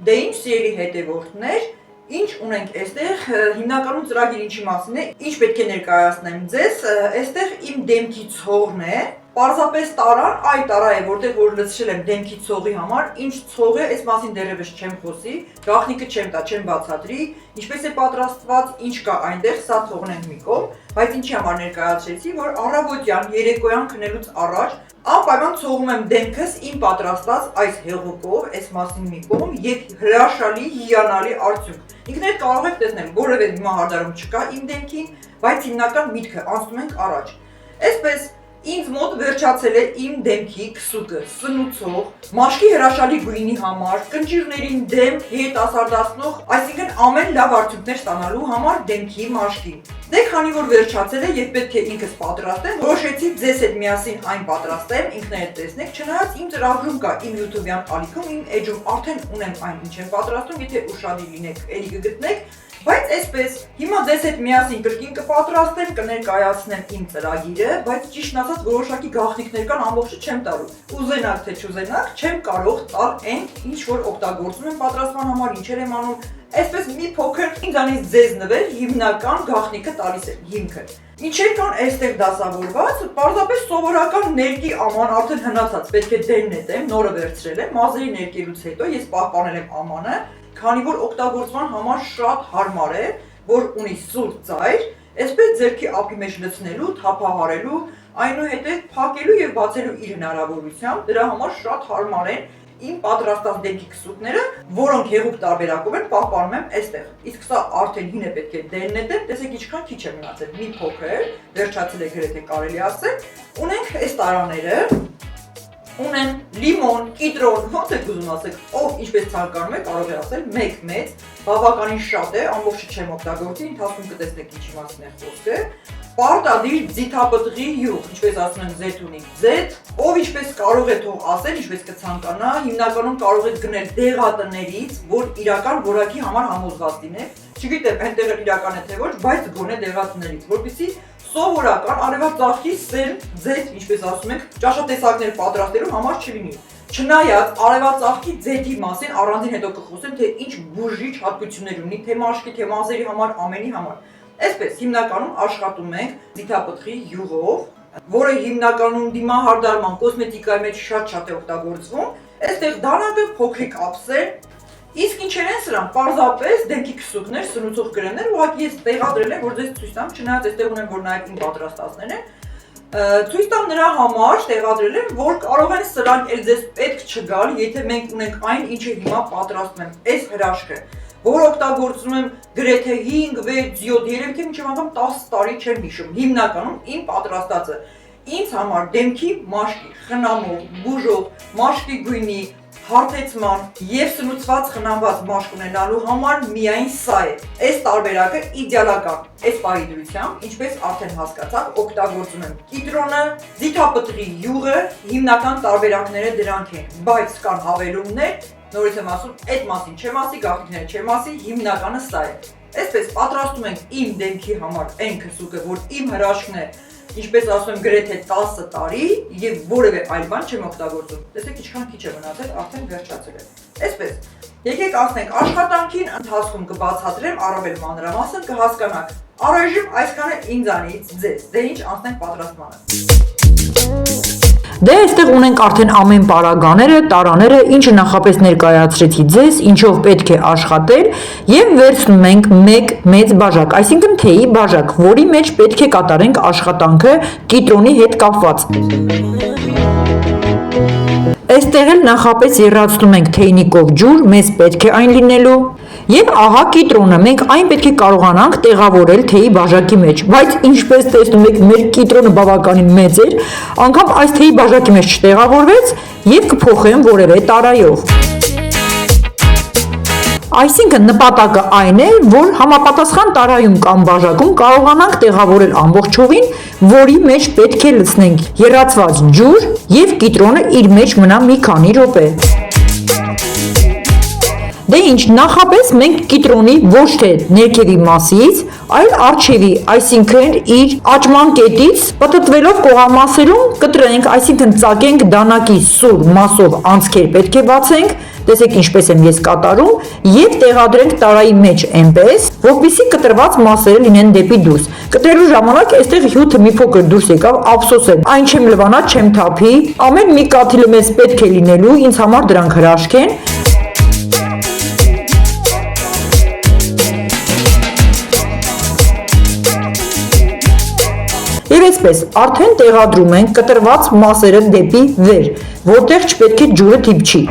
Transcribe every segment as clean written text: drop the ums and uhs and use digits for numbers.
Դե ինչ սիրելի հետևորդներ, ինչ ունենք այստեղ, հիմնականում ծրագիր ինչի մասին է, ինչ պետք է ներկայացնեմ ձեզ, այստեղ իմ դեմքի ցողն է, պարզապես տարան, այ տարա է, որտեղ որ լցրել եմ դեմքի ցողի համար, ինչ ցող է, այս մասին դեռևս չեմ խոսի, գաղտնիքը չեմ տա, չեմ բացատրի, ինչպես է պատրաստված, ինչ կա այնտեղ, սա թողնենք մի կողմ, բայց ինչի համար ներկայացրեցի, որ առավոտյան, երեկոյան քնելուց առաջ անպայման ցողում եմ դեմքս իմ պատրաստած այս հեղուկով, այս մասին մի կողմ եւ հրաշալի հիանալի արդյունք։ Ինքներդ կարող եք տեսնել, որևէ հիմնահարդարում չկա իմ դեմքին, բայց հիմնական միտքը անցնում ենք առաջ։ Այսպես ինձ մոտ վերջացել է իմ դեմքի քսուկը, սնուցող, մաշկի հրաշալի գույնի համար, կնճիռներին դեմ երիտասարդացնող, այսինքն ամեն լավ արդյունքներ ստանալու համար դեմքի մաշկի։ Դե քանի որ վերջացել է եւ պետք է ինքս պատրաստեմ, որոշեցի ձեզ հետ միասին այն պատրաստեմ, ինքներդ տեսնեք, չնայած իմ ծրագրում կա իմ YouTube-յան ալիքում, իմ էջում արդեն ունեմ այն ինչ եմ պատրաստում, եթե ուշադիր լինեք, էլի կգտնեք, բայց այսպես, հիմա ձեզ հետ միասին կրկին կպատրաստեմ, կներկայացնեմ իմ ծրագիրը, բայց ճիշտն ասած որոշակի գաղտնիքներ կան, ամբողջը չեմ տալու։ Ուզենաք թե չուզենաք, չեմ կարող տալ այն, ինչ որ օգտագործում եմ պատրաստման համար, ինչեր եմ անում, այսպես մի փոքր ինձանից ձեզ նվեր հիմնական գաղտնիքը տալիս եմ, հիմքը։ Ինչեր կան այստեղ դասավորված, պարզապես սովորական ներկի աման արդեն հնացած, պետք է դեն նետեմ, նորը վերցրել եմ, մազերի ներկելուց հետո ես պահպանել եմ ամանը, քանի որ օգտագործման համար շատ հարմար է, որ ունի սուր ծայր, այսպես ձեռքի ափի մեջ լցնելու, թափահարելու, այնուհետև փակելու եւ բացելու իր հնարավորությամբ, դրա համար շատ հարմար են իմ պատրաստած դեմքի քսուկները, որոնք հեղուկ տարբերակով են պահպանում եմ այստեղ։ Իսկ սա արդեն հին է, պետք է դեն նետեմ, տեսեք ինչքան քիչ է մնացել, մի փոքր, վերջացել է գրեթե կարելի ասել։ Ունենք այս տարաները, ունեն լիմոն, կիտրոն, ոնց եք ուզում ասեք, ով ինչպես ցանկանում է կարող է ասել, մեկ մեծ, բավականին շատ է, ամբողջը չեմ օգտագործի, ընթացքում կտեսնեք ինչի մասին է խոսքը։ Պարտադիր ձիթապտղի յուղ, ինչպես ասում են զեթունի ձեթ, ով ինչպես կարող է թող ասել, ինչպես կցանկանա, հիմնականում կարող եք գնել դեղատներից, որ իրական որակի համար համոզված լինեք, չգիտեմ այնտեղ իրական է թե ոչ, բայց գոնե դեղատներից, որպեսզի սովորական արևածաղկի սերմ ձեթ, ինչպես ասում ենք, ճաշատեսակներ պատրաստելու համար չլինի։ Չնայած արևածաղկի ձեթի մասին առանձին հետո կխոսեմ, թե ինչ բուժիչ հատկություններ ունի, թե մաշկի, թե մազերի համար, ամենի համար։ Այսպես հիմնականում աշխատում ենք ձիթապտղի յուղով, որը հիմնականում դիմահարդարման կոսմետիկայի մեջ շատ է օգտագործվում։ Այստեղ դանակը փոքրիկ ափսեր, իսկ ինչեր են սրանք, պարզապես դեմքի քսուկներ, սնուցող կրեմներ, ուղղակի ես տեղադրել եմ, որ ձեզ ցույց տամ, չնայած այստեղ ունեմ, որ նաև իմ պատրաստածներն են, ցույց տամ նրա համար տեղադրել եմ, որ կարող են սրանք էլ ձեզ պետք չգալ, եթե մենք ունենք այն, ինչը հիմա պատրաստում եմ, այս հրաշքը, որ օգտագործում եմ գրեթե 5-6 7 երևի թե մինչև անգամ 10 տարի չեմ հիշում, հիմնականում իմ պատրաստածը ինձ համար դեմքի մաշկի, խնամող, բուժող, մաշկի գույնի, հարթեցման եւ սնուցված խնամված մաշկ ունենալու համար միայն սա է։ Այս տարբերակը իդեալական։ Այս պահի դրությամբ, ինչպես արդեն հասկացաք, օգտագործում եմ կիտրոնը, ձիթապտղի յուղը, հիմնական տարբերակները դրանք են, բայց կան հավելումներ, նորից եմ ասում, այդ մասին չեմ ասի, գաղտնիքները չեմ ասի, հիմնականը սա է։ Այսպես պատրաստում ենք իմ դեմքի համար այն քսուկը, որ իմ հրաշքն է, ինչպես ասում եմ, գրեթե 10 տարի եւ որևէ այլ բան չեմ օգտագործում։ Տեսեք ինչքան քիչ է մնացել, արդեն վերջացել է։ Այսպես, եկեք անցնենք աշխատանքին, ընթացքում կբացատրեմ առավել մանրամասն, կհասկանաք։ Առայժմ այսքանը ինձանից ձեզ, դե ինչ անցնենք պատրաստմանը։ Դե այստեղ ունենք արդեն ամեն պարագաները, տարաները, ինչը նախապես ներկայացրեցի ձեզ, ինչով պետք է աշխատել եւ վերցնում ենք մեկ մեծ բաժակ, այսինքն թեյի բաժակ, որի մեջ պետք է կատարենք աշխատանքը կիտրոնի հետ կապված։ Այստեղ էլ նախապես եռացնում ենք թեյնիկով ջուր, մեզ պետք է այն լինելու։ Եվ ահա կիտրոնը, մենք այն պետք է կարողանանք տեղավորել թեյի բաժակի մեջ, բայց ինչպես տեսնում եք, մեր կիտրոնը բավականին մեծ էր, անգամ այս թեյի բաժակի մեջ չտեղավորվեց եւ կփոխեմ որևէ տարայով։ Այսինքն նպատակը այն է, որ համապատասխան տարայում կամ բաժակում կարողանանք տեղավորել ամբողջովին, որի մեջ պետք է լցնենք եռացված ջուր եւ կիտրոնը իր մեջ մնա մի քանի րոպե։ Դե ինչ, նախապես մենք կիտրոնի ոչ թե ներքևի մասից, այլ առջևի, այսինքն իր աճման կետից պտտվելով կողամասերում կտրենք, այսինքն ծակենք դանակի սուր մասով անցքեր պետք է բացենք, Տեսեք ինչպես եմ ես կատարում եւ տեղադրենք տարայի մեջ այնպես, որպեսզի կտրված մասերը լինեն դեպի դուրս։ Կտրելու ժամանակ այստեղ հյութը մի փոքր դուրս եկավ, ափսոս է։ Այն չեմ լվանա, չեմ թափի։ Ամեն մի կաթիլը մեզ պետք է լինելու, ինձ համար դրանք հրաշք են։ Եվ այսպես, արդեն տեղադրում ենք կտրված մասերը դեպի վեր, որտեղ չպետք է ջուրը թիփչի։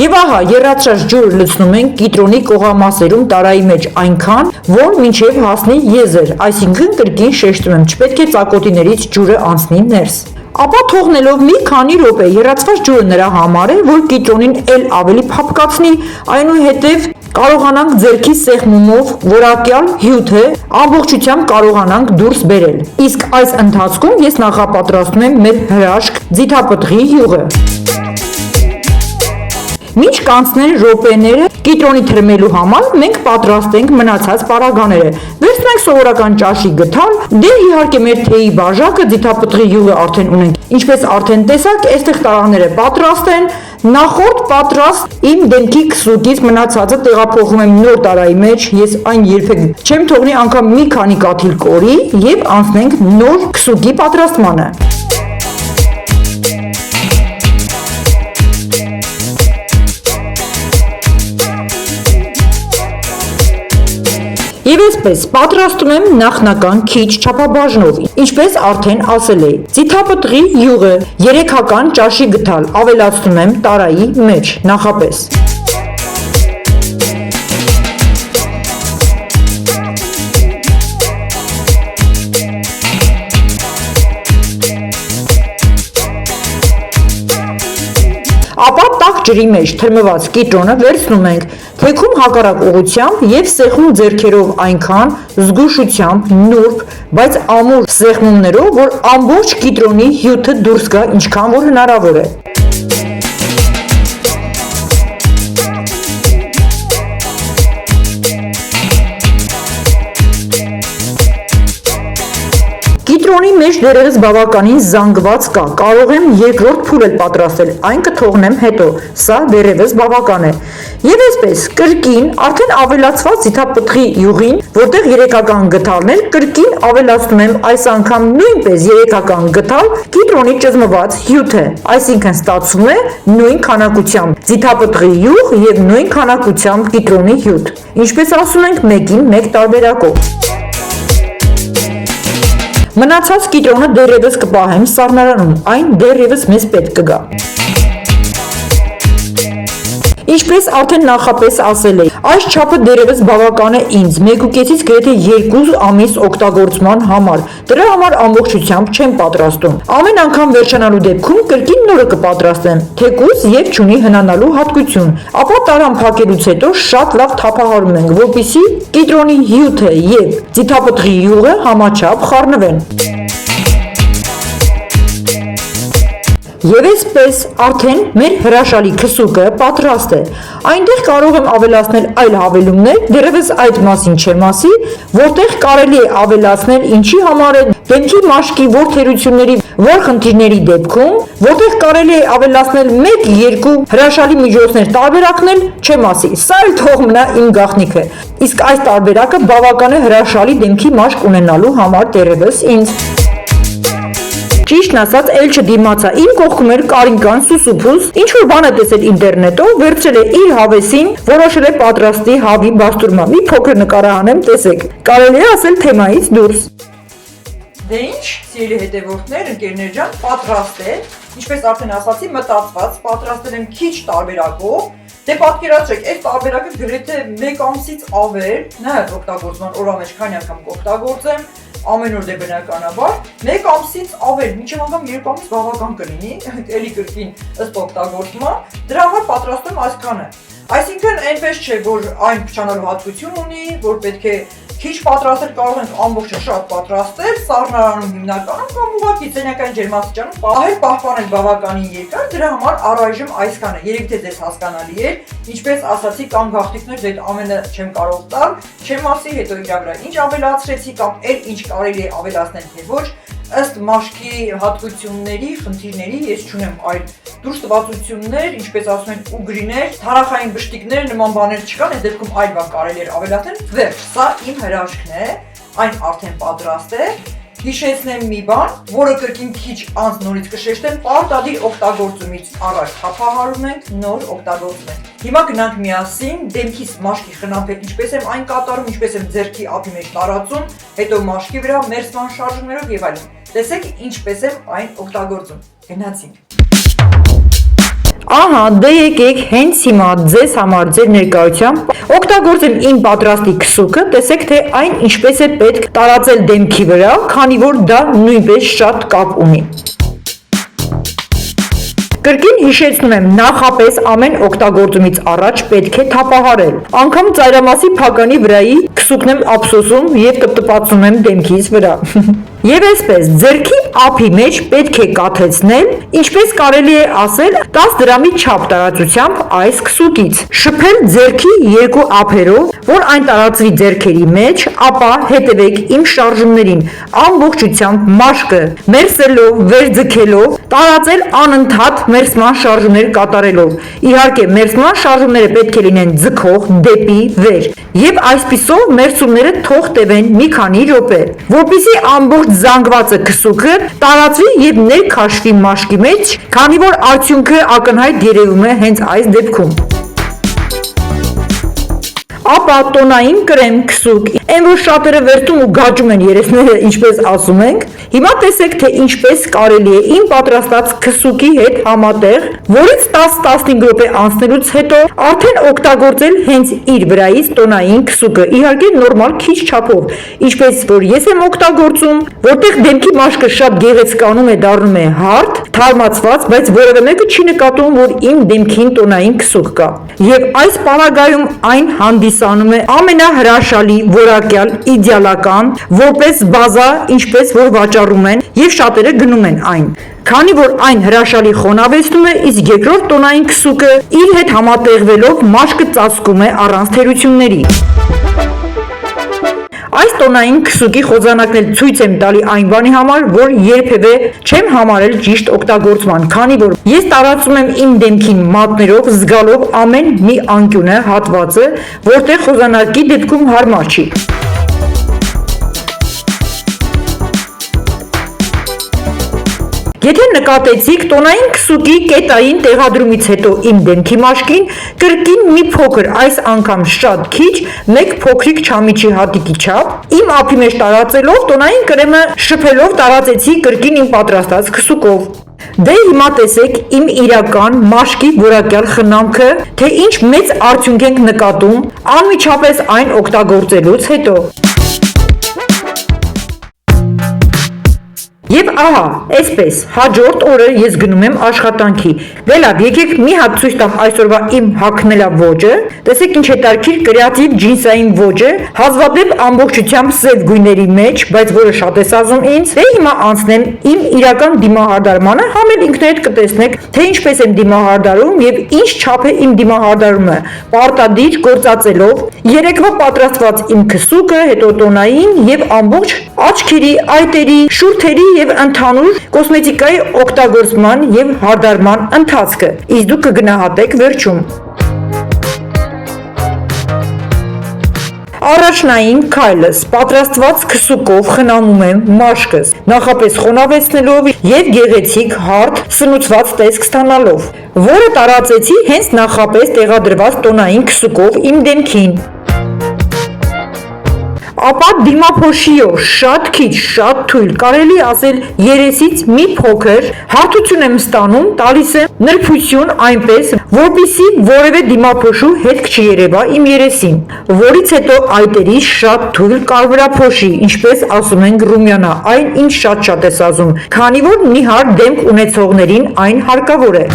Եվ ահա, եռացրած ջուրը լցնում ենք կիտրոնի կողամասերում տարայի մեջ այնքան, որ մինչև հասնի եզր, այսինքն կրկին շեշտում եմ, չպետք է ծակոտիներից ջուրը անցնի ներս։ Ապա թողնելով մի քանի րոպե եռացված ջուրը նրա համար է, որ կիտրոնին էլ ավելի փափկացնի, այնուհետև կարողանանք ձեռքի սեղմումով որակյալ հյութը ամբողջությամբ կարողանանք դուրս բերել։ Իսկ այս ընթացքում ես նախապատրաստում եմ մեր հրաշք ձիթապտղի յուղը։ Մինչ կանցնեն րոպեները կիտրոնի թրմելու համար մենք պատրաստենք մնացած պարագաները։ Վերցնենք սովորական ճաշի գթալ, դե իհարկե մեր թեյի բաժակը, ձիթապտղի յուղը արդեն ունենք։ Ինչպես արդեն տեսաք, այստեղ տարաները պատրաստ են։ Նախորդ պատրաստ իմ դեմքի քսուկից մնացածը տեղափոխում եմ նոր տարայի մեջ, ես այն երբեք չեմ թողնի անգամ մի քանի կաթիլ կորի եւ անցնենք նոր քսուկի պատրաստմանը։ Եվ այսպես պատրաստում եմ նախնական քիչ չափաբաժնով, ինչպես արդեն ասել էի։ Ձիթապտղի յուղը 3-ական ճաշի գթալ ավելացնում եմ տարայի մեջ նախապես։ Ապա տաք ջրի մեջ թրմված կիտրոնը վերցնում ենք թեքում հակառակ ուղղությամբ եւ սեղմում ձեռքերով այնքան զգուշությամբ նուրբ, բայց ամուր սեղմումներով, որ ամբողջ կիտրոնի հյութը դուրս գա ինչքան որ հնարավոր է։ Կիտրոնի մեջ դերևս բավականին զանգված կա, կարող եմ երկրորդ փուլ էլ պատրաստել, այն կթողնեմ հետո, սա դերևս բավական է։ Եվ այսպես, կրկին արդեն ավելացված ձիթապտղի յուղին, որտեղ 3-ական գթալներ, կրկին ավելացնում եմ այս անգամ նույնպես 3-ական գթալ կիտրոնի ճզմված հյութը, այսինքն ստացվում է նույն քանակությամբ ձիթապտղի յուղ եւ նույն քանակությամբ կիտրոնի հյութ։ Ինչպես ասում ենք, մեկին մեկ տարբերակով։ Մնացած կիտրոնը դեռևս կպահեմ սառնարանում, այն դեռևս մեզ պետք կգա։ Ինչպես արդեն նախապես ասել էի, այս չափը դեռևս բավական է ինձ, 1.5-ից գրեթե 2 ամիս օգտագործման համար, դրա համար ամբողջությամբ չեմ պատրաստում։ Ամեն անգամ վերջանալու դեպքում կրկին նորը կպատրաստեմ, թեկուզ եւ չունի հնանալու հատկություն, ապա տարան փակելուց հետո շատ լավ թափահարում ենք, որպեսզի կիտրոնի հյութը եւ ձիթապտղի յուղը համաչափ խառնվեն։ Եվ այսպես արդեն մեր հրաշալի քսուկը պատրաստ է։ Այնտեղ կարող եմ ավելացնել այլ հավելումներ, դեռևս այդ մասին չեմ ասի, որտեղ կարելի է ավելացնել ինչի համար է դեմքի մաշկի որ թերությունների, որ խնդիրների դեպքում, որտեղ կարելի է ավելացնել 1-2 հրաշալի միջոցներ տարբերակնել, չեմ ասի, սա էլ թող մնա իմ գաղտնիքը։ Իսկ այս տարբերակը բավական է հրաշալի դեմքի մաշկ ունենալու համար դեռևս ինձ։ Ճիշտն ասած, էլ չդիմացա, իմ կողքում էր Կարինկան Սուսուփուս, ինչ-որ բան է տեսել ինտերնետով, վերցրել է իր հավեսին, որոշել է պատրաստի հավի բաստուրման։ Մի փոքր նկարահանեմ, տեսեք, կարելի է ասել թեմայից դուրս։ Դե ինչ, սիրելի հետևորդներ, ընկերներ ջան, պատրաստ է, ինչպես արդեն ասացի, մտածված, պատրաստել եմ քիչ տարբերակով։ Դե պատկերացրեք, այս տարբերակը գրեթե 1 ամսից ավել, նայած օգտագործման օրվա մեջ քանի անգամ կօգտագործեմ, ամեն օր դե բնականաբար, 1 ամսից ավել, մինչև անգամ 2 ամիս բավական կլինի, էլի կրկին ըստ օգտագործման, դրա համար պատրաստում այսքանը։ Այսինքն այնպես չէ, որ այն փչանալու հատկություն ունի, որ պետք է քիչ պատրաստել, կարող ենք ամբողջը շատ պատրաստել, սառնարանում հիմնականում կամ ուղղակի ձենյակային ջերմաստիճանում պահել պահպանել բավականին երկար, դրա համար առայժմ այսքանը, երևի թե ձեզ հասկանալի է, ինչպես ասացի կամ գաղտնիքներ դե ամենը չեմ կարող տալ, չեմ ասի հետո իրա վրա ինչ ավելացրեցի կամ էլ ինչ կարելի է ավելացնել թե ոչ, Ըստ մաշկի հատկությունների, խնդիրների ես չունեմ այլ դուրս տվածություններ, ինչպես ասում են ուգրիներ, թարախային բշտիկներ, նման բաներ չկան, այս դեպքում այլ բան կարելի էր ավելացնել։ Վերջ, սա իմ հրաշքն է, այն արդեն պատրաստ է։ Հիշեցնեմ մի բան, որը կրկին քիչ անց նորից կշեշտեմ, պարտադիր օգտագործումից առաջ թափահարում ենք, նոր օգտագործում ենք։ Հիմա գնանք միասին դեմքից մաշկի խնամքել ինչպես եմ այն կատարում, ինչպես եմ ձեռքի ափի մեջ տարածում, հետո մաշկի վրա մերսման շարժումներով եւ այլն։ Տեսեք ինչպես եմ այն օգտագործում։ Գնացինք։ Ահա, դե եկեք հենց հիմա ձեզ համար ձեր ներկայությամբ օգտագործեմ իմ պատրաստի քսուկը, տեսեք թե այն ինչպես է պետք տարածել դեմքի վրա, քանի որ դա նույնպես շատ կապ ունի։ Կրկին հիշեցնում եմ, նախապես ամեն օգտագործումից առաջ պետք է թափահարել։ Անգամ ծայրամասի փականի վրայի քսուկն եմ ափսոսում եւ տպտպացնում եմ դեմքիս վրա։ Եվ այսպես, ձեռքի ափի մեջ պետք է կաթեցնել, ինչպես կարելի է ասել, 10 դրամի չափ տարածությամբ այս քսուկից։ Շփել ձեռքի երկու ափերով, որ այն տարածվի ձեռքերի մեջ, ապա հետևեք իմ շարժումներին, ամբողջությամբ մաշկը մերսելով, վերձգելով, տարածել անընդհատ մերսման շարժումներ կատարելով։ Իհարկե, մերսման շարժումները պետք է լինեն ձգող դեպի վեր, եւ այսպիսով մերսումները թող տևեն մի քանի րոպե, որպեսզի ամբողջ զանգվածը քսուկը տարածվի եւ ներքաշվի մաշկի մեջ, քանի որ արդյունքը ակնհայտ երևում է հենց այս դեպքում։ Ապա տոնային կրեմ քսուկ, այն որ շատերը վերցում ու գաճում են երեսները, ինչպես ասում ենք։ Հիմա տեսեք, թե ինչպես կարելի է իմ պատրաստած քսուկի հետ համատեղ, որից 10-15 րոպե անցնելուց հետո արդեն օգտագործել հենց իր վրայից տոնային քսուկը, իհարկե նորմալ քիչ չափով, ինչպես որ ես եմ օգտագործում, որտեղ դեմքի մաշկը շատ գեղեցկանում է, դառնում է հարթ, թարմացված, բայց որևէ մեկը չի նկատում, որ իմ դեմքին տոնային քսուկ կա։ Եվ այս պարագայում այն հանդիսանում է ամենահրաշալի, որակյալ, իդեալական, որպես բազա, ինչպես որ վաճառում են եւ շատերը գնում են այն։ Քանի որ այն հրաշալի խոնավեցնում է, իսկ երկրորդ տոնային քսուկը իր հետ համատեղվելով մաշկը ծածկում է առանց թերությունների։ Այս տոնային քսուկի խոզանակն էլ ցույց եմ տալի այն բանի համար, որ երբևէ չեմ համարել ճիշտ օգտագործման, քանի որ ես տարածում եմ իմ դեմքին մատներով, զգալով ամեն մի անկյունը, հատվածը, որտեղ խոզանակի դեպքում հարմար չի։ Եթե նկատեցիք, տոնային քսուկի կետային տեղադրումից հետո իմ դեմքի մաշկին կրկին մի փոքր, այս անգամ շատ քիչ, մեկ փոքրիկ չամիչի հատիկի չափ իմ ափի մեջ տարածելով տոնային կրեմը շփելով տարածեցի կրկին իմ պատրաստած քսուկով։ Դե հիմա տեսեք իմ իրական մաշկի որակյալ խնամքը, թե ինչ մեծ արդյունք ենք նկատում անմիջապես այն օգտագործելուց հետո։ Եվ ահա, այսպես, հաջորդ օրը ես գնում եմ աշխատանքի։ Լավ, եկեք մի հատ ցույց տամ այսօրվա իմ հագնելա ոճը։ Տեսեք ինչ հետարքիր կրեատիվ ջինսային ոճը, հազվադեպ ամբողջությամբ սև գույների մեջ, բայց որը շատ է սազում ինձ։ Դե հիմա անցնեմ իմ իրական դիմահարդարմանը, համ էլ ինքներդ կտեսնեք, թե ինչպես եմ դիմահարդարում եւ ինչ չափ է իմ դիմահարդարումը։ Պարտադիր գործածելով երեկվա պատրաստված իմ քսուկը, հետո տոնային եւ ամբողջ աչքերի, այտերի, շուրթերի եւ ընդհանուր կոսմետիկայի օգտագործման եւ հարդարման ընթացքը։ Իսկ դուք կգնահատեք վերջում։ Առաջնային քայլս պատրաստված քսուկով խնամում եմ մաշկս, նախապես խոնավեցնելով եւ գեղեցիկ հարթ սնուցված տեսք ստանալով, որը տարածեցի հենց նախապես տեղադրված տոնային քսուկով իմ դեմքին։ Ապա դիմափոշիով շատ քիչ, շատ թույլ, կարելի ասել երեսից մի փոքր հարթություն եմ ստանում, տալիս եմ նրբություն այնպես, որպեսզի որևէ դիմափոշու հետք չերևա իմ երեսին, որից հետո այտերի շատ թույլ կարվրափոշի, ինչպես ասում ենք ռումյանա, այն ինչ շատ է սազում, քանի որ նիհար դեմք ունեցողներին այն հարկավոր է։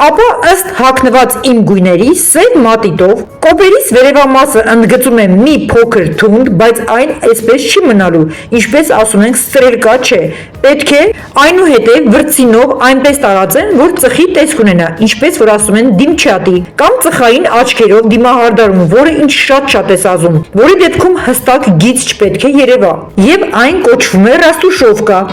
Ապա ըստ հագնված իմ գույների սև մատիտով կոպերիս վերևամասը ընդգծում եմ մի փոքր թունդ, բայց այն այսպես չի մնալու, ինչպես ասում ենք ստրելկա չէ, պետք է այնուհետև վրձինով այնպես տարածեն, որ ծխի տեսք ունենա, ինչպես որ ասում են դիմչատի, կամ ծխային աչքերով դիմահարդարում, որը ինչ շատ ես ազում, որի դեպքում հստակ գիծ չպետք է երևա, եւ այն կոչվում է ռաստուշովկա։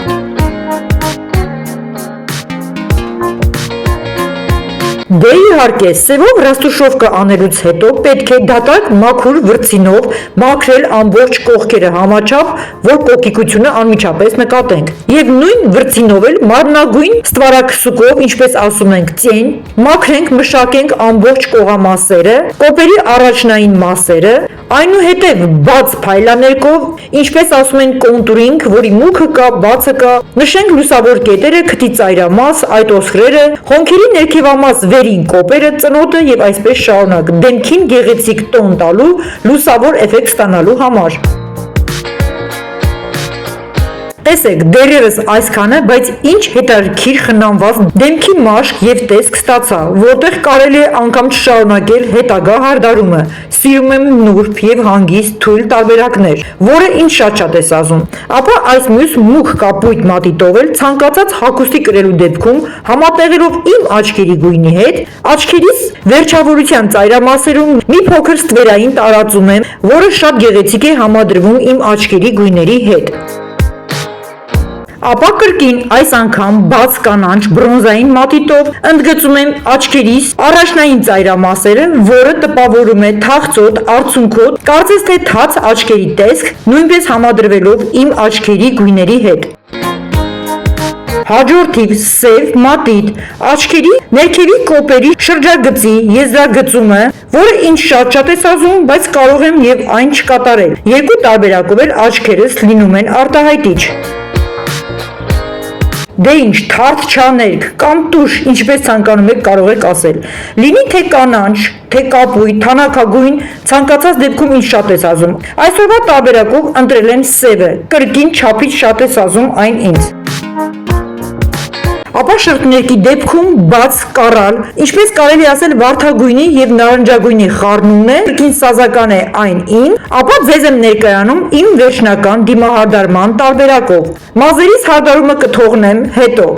Դե իհարկե, սևով ռաստուշովկա անելուց հետո պետք է դատարկ մաքուր վրձինով մաքրել ամբողջ կողքերը համաչափ, որ կոկիկությունը անմիջապես նկատենք։ Եվ նույն վրձինով էլ մարմնագույն ստվարաքսուկով, ինչպես ասում ենք, ծեն, մաքրենք, մշակենք ամբողջ կողամասերը, կոպերի առաջնային մասերը, այնուհետև բաց փայլաներկով, ինչպես ասում են կոնտուրինգ, որի մուգը կա, բացը կա, նշենք լուսավոր կետերը, քթի ծայրամաս, այտոսխրերը, հոնքերի ներքևամաս վերին կոպերը, ծնոտը եւ այսպես շարունակ, դեմքին գեղեցիկ տոն տալու, լուսավոր էֆեկտ ստանալու համար։ Տեսեք, դեռևս այսքանը, բայց ինչ հետաքրքիր խնամված դեմքի մաշկ եւ տեսք ստացա, որտեղ կարելի է անգամ չշարունակել հետագա հարդարումը։ Սիրում եմ նուրբ եւ հանգիստ թույլ տարբերակներ, որը ինձ շատ է ազում։ Ապա այս մյուս մուգ կապույտ մատիտով էլ ցանկացած հագուստի կրելու դեպքում համատեղելով իմ աչքերի գույնի հետ, աչքերիս վերջավորության ծայրամասերում մի փոքր ստվերային տարածում եմ, որը շատ գեղեցիկ է համադրվում իմ աչքերի գույների հետ։ Ապա կրկին այս անգամ բաց կանաչ բրոնզային մատիտով ընդգծում եմ աչքերիս առաջնային ծայրամասերը, որը տպավորում է թախծոտ, արցունքոտ, կարծես թե թաց աչքերի տեսք, նույնպես համադրվելով իմ աչքերի գույների հետ։ Հաջորդիվ սև մատիտ, աչքերի ներքևի կոպերի շրջագծի եզրագծումը, որը ինձ շատ է ազում, բայց կարող եմ եւ այն չկատարել։ Երկու տարբերակով էլ աչքերս լինում են արտահայտիչ։ Դե ինչ, թարթ չաներկ կամ տուշ, ինչպես ցանկանում եք կարող եք ասել։ Լինի թե կանաչ, թե կապույտ, թանաքագույն, ցանկացած դեպքում ինձ շատ է ազում։ Այսօրվա տարբերակով ընտրել եմ սևը, կրկին չափից շատ է ազում այն ինձ։ Ապա շրթներկի դեպքում բաց կառալ, ինչպես կարելի ասել վարդագույնի եւ նարնջագույնի խառնումն է, կրկին սազական է այն ին, ապա ձեզ եմ ներկայանում իմ վերջնական դիմահարդարման տարբերակով։ Մազերիս հարդարումը կթողնեմ հետո։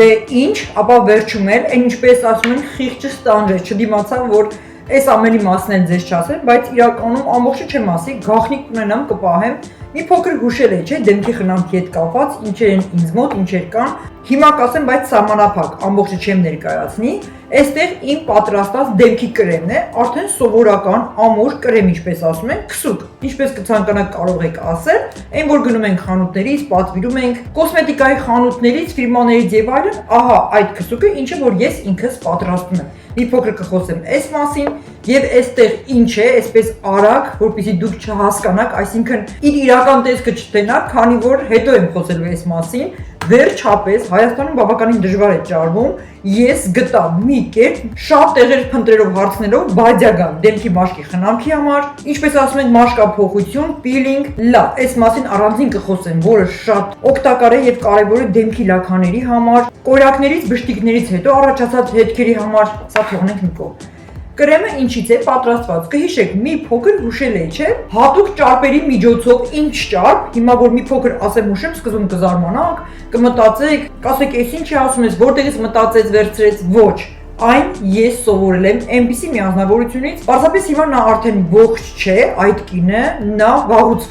Դե ինչ, ապա վերջում էլ, այն ինչպես ասում են, խիղճը ստանջեց, չդիմացամ, որ այս ամենի մասն էլ ձեզ չասեմ, բայց իրականում ամբողջը չեմ ասի, գաղտնիք ունենամ կպահեմ, մի փոքր հուշել է, չէ, դեմքի խնամքի հետ կապված, ինչեր են ինձ մոտ, ինչեր կան, հիմա կասեմ, բայց սահմանափակ, ամբողջը չեմ ներկայացնի, այստեղ իմ պատրաստած դեմքի կրեմն է, արդեն սովորական ամուր կրեմ, ինչպես ասում են, քսուկ, ինչպես կցանկանաք կարող եք ասել, այն որ գնում ենք խանութներից, պատվիրում ենք, կոսմետիկայի խանութներից, ֆիրմաներից եւ այլն, ահա այդ քսուկը, ինչը որ ես ինքս պատրաստում եմ։ Մի փոքր կխոսեմ այս մասին եւ այստեղ ինչ է, այսպես արագ, որպեսզի դուք չհասկանաք, այսինքն իր իրական տեսքը չտենաք, քանի որ հետո եմ խոսելու այս մասին, վերջապես Հայաստանում բավականին դժվար է ճարվում, ես գտա մի կերպ շատ տեղեր փնտրելով հարցնելով բادیական դեմքի մաշկի խնամքի համար, ինչպես ասում են մաշկափոխություն, պիլինգ, լավ, այս մասին առանձին կխոսեմ, որը շատ օգտակար է եւ կարեւոր է դեմքի լաքաների համար, կորակներից, բշտիկներից հետո առաջացած հետքերի համար, սա թողնենք մի կողմ։ Կրեմը ինչից է պատրաստված, կհիշեք, մի փոքր հուշել էի, չէ՞, հատուկ ճարպերի միջոցով, ինչ ճարպ, հիմա որ մի փոքր ասեմ հուշեմ, սկզբում կզարմանաք, կմտածեք, կասեք, էս ինչ է ասում ես, որտեղից մտածեց, վերցրեց, ոչ, այն ես սովորել եմ այնպիսի մի անznավորությունից, պարզապես հիմա նա արդեն ողջ չէ, այդ կինը, նա վաղուց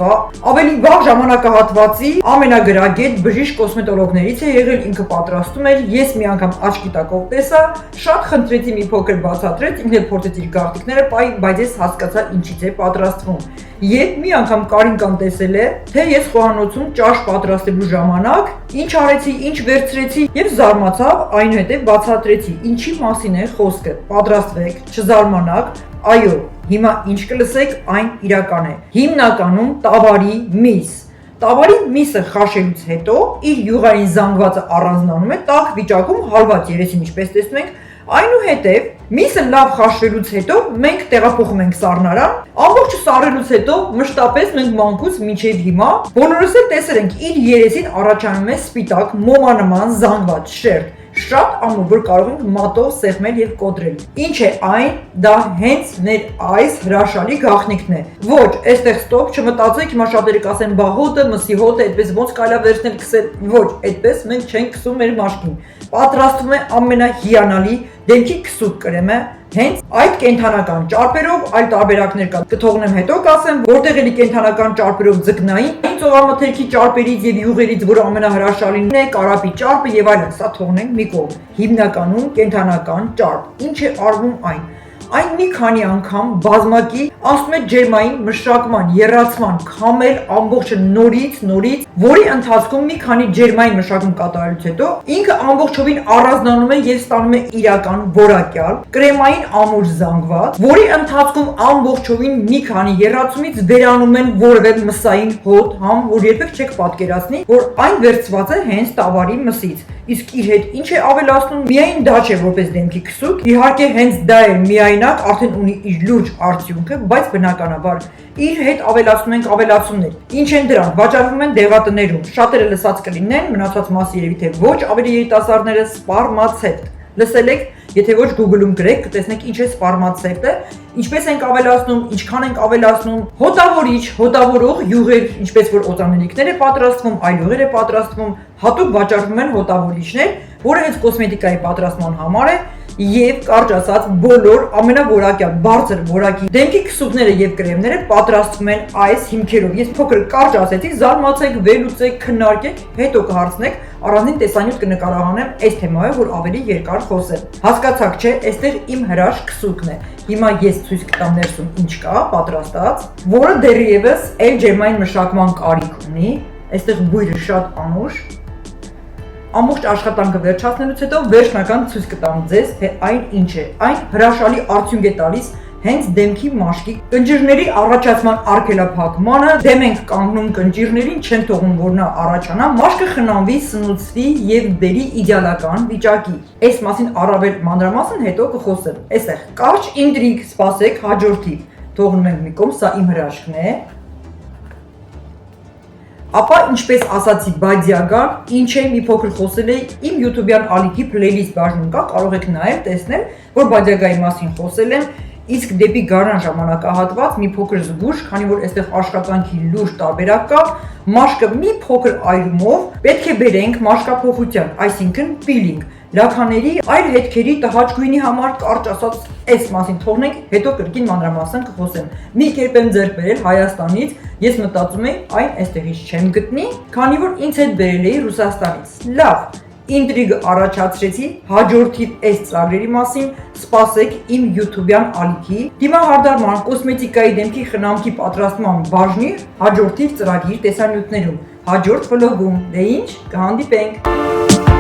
ավելի վաղ ժամանակահատվածի ամենագրագետ բժիշկ կոսմետոլոգներից է եղել, ինքը պատրաստում էր, ես մի անգամ աչքի տակով տեսա, շատ խնդրեցի մի փոքր բացատրեց, ինքն էլ փորձեց իր գաղտնիքները, բայց ես հասկացա ինչից է պատրաստվում։ Եվ մի անգամ Կարինկան տեսել է, թե ես խոհանոցում ճաշ պատրաստելու ժամանակ ինչ արեցի, ինչ վերցրեցի եւ զարմացավ, այնուհետեւ բացատրեցի, ինչի մասին է խոսքը։ Պատրաստվեք, չզարմանաք, այո, հիմա ինչ կլսեք, այն իրական է։ Հիմնականում տավարի միս։ Տավարի միսը խաշելուց հետո իր յուղային զանգվածը առանձնանում է տաք վիճակում հալված երեսին, ինչպես տեսնում ենք, այնուհետև միսը լավ խաշվելուց հետո մենք տեղափոխում ենք սառնարան, ամբողջը սառելուց հետո մշտապես մենք մանկուց մինչև հիմա բոլորս էլ տեսել ենք իր երեսին առաջանում է սպիտակ մոմանման զանգված շերտ։ շատ ամուր, որ կարող ենք մատով սեղմել եւ կոտրել։ Ինչ է այն, դա հենց մեր այս հրաշալի գաղտնիքն է։ Ոչ, այստեղ ստոպ, չմտածեք, հիմա շատերը կասեն, բա հոտը, մսի հոտը, այդպես ոնց կարելի է վերցնել քսել։ Ոչ, այդպես մենք չենք քսում մեր մաշկին։ Պատրաստվում է ամենահիանալի դեմքի քսուկ կրեմը, հենց այդ կենթանական ճարպերով, այլ տարբերակներ կան։ Կթողնեմ հետո կասեմ, որտեղ էլի կենթանական ճարպերով ձկնային ծովամթերքի ճարպերից եւ յուղերից, որը ամենահրաշալին է, կարապի ճարպը եւ այլն, սա թողնենք մի կողմ։ Հիմնականում կենթանական ճարպ։ Ինչ է արվում այն։ Այն մի քանի անգամ բազմակի ասում է ջերմային մշակման, եռացման, քամել ամբողջը նորից, որի ընթացքում մի քանի ջերմային մշակում կատարելուց հետո ինքը ամբողջովին առանձնանում է եւ ստանում է իրական որակյալ, կրեմային ամուր զանգված, որի ընթացքում ամբողջովին մի քանի եռացումից վերանում են որևէ մսային հոտ, համ, որ երբեք չեք պատկերացնի, որ այն վերցված է հենց տավարի մսից։ Իսկ իր հետ ինչ է ավելացնում, միայն դա չէ որպես դեմքի քսուկ, իհարկե հենց դա է միայնակ արդեն ունի իր լուրջ արդյունքը, բայց բնականաբար իր հետ ավելացնում ենք ավելացումներ։ Ինչ են դրանք, վաճառվում են դեղատներում, շատերը լսած կլինեն, մնացած մասը երևի թե ոչ, ավելի երիտասարդները սպարմացեպտ։ Լսել եք, եթե ոչ Google-ում գրեք, կտեսնեք ինչ է սպարմացեպտը, ինչպես ենք ավելացնում, ինչքան ենք ավելացնում, հոտավորիչ, հոտավորող յուղեր, ինչպես որ օծանելիքներ է պատրաստվում, այլ յուղեր է պատրաստվում, հատուկ վաճառվում են հոտավորիչներ, որը հենց կոսմետիկայի պատրաստման համար է եւ կարճ ասած բոլոր ամենավորակյալ բարձր որակի դեմքի քսուկները եւ կրեմները պատրաստվում են այս հիմքերով։ Ես փոքր կարճ ասեցի, զարմացեք, վերլուծեք, քննարկեք, հետո կհարցնեք, առանձին տեսանյութ կնկարահանեմ այս թեմայով, որ ավելի երկար խոսեմ։ Հասկացաք, չէ, այստեղ իմ հրաշ քսուկն է։ Հիմա ես ցույց կտամ ներսում ինչ կա պատրաստած, որը դեռևս այլ ջերմային մշակման կարիք ունի։ Այստեղ բույրը շատ անուշ։ Ամբողջ աշխատանքը վերջացնելուց հետո վերջնական ցույց կտամ ձեզ, թե այն ինչ է։ Այն հրաշալի արդյունք է տալիս հենց դեմքի մաշկի կնճիռների առաջացման արգելափակմանը, դեմ ենք կանգնում կնճիռներին, չեն թողում որ նա առաջանա, մաշկը խնամվի, սնուցվի եւ բերի իդեալական վիճակի։ Այս մասին առավել մանրամասն հետո կխոսեմ։ Այստեղ կարճ ինտրիգ, սպասեք հաջորդի։ Թողնում ենք մի կողմ, սա իմ հրաշքն է։ Ապա ինչպես ասացի բադյագան, ինչ է մի փոքր խոսել է իմ YouTube-յան ալիքի playlist բաժնում կա, կարող եք նայել, տեսնել, որ բադյագայի մասին խոսել եմ, իսկ դեպի գարան ժամանակահատված մի փոքր զգուշ, քանի որ այստեղ աշխատանքի լուրջ տարբերակ կա, մաշկը մի փոքր այրումով պետք է բերենք մաշկափոխության, այսինքն peeling, լաքաների, այլ հետքերի տհաճ գույնի համար կարճ ասած այս մասին թողնենք, հետո կրկին մանրամասն կխոսեմ։ Մի կերպ եմ ձեռք բերել Հայաստանից, ես մտածում եի այն այստեղից չեմ գտնի, քանի որ ինձ հետ բերել էի Ռուսաստանից։ Լավ, ինտրիգը առաջացրեցի, հաջորդի այս ծրագրերի մասին սպասեք իմ YouTube-յան ալիքի, դիմահարդարման, կոսմետիկայի դեմքի խնամքի պատրաստման բաժնի հաջորդի ծրագրի տեսանյութերում, հաջորդ վլոգում, դե ինչ, կհանդիպենք։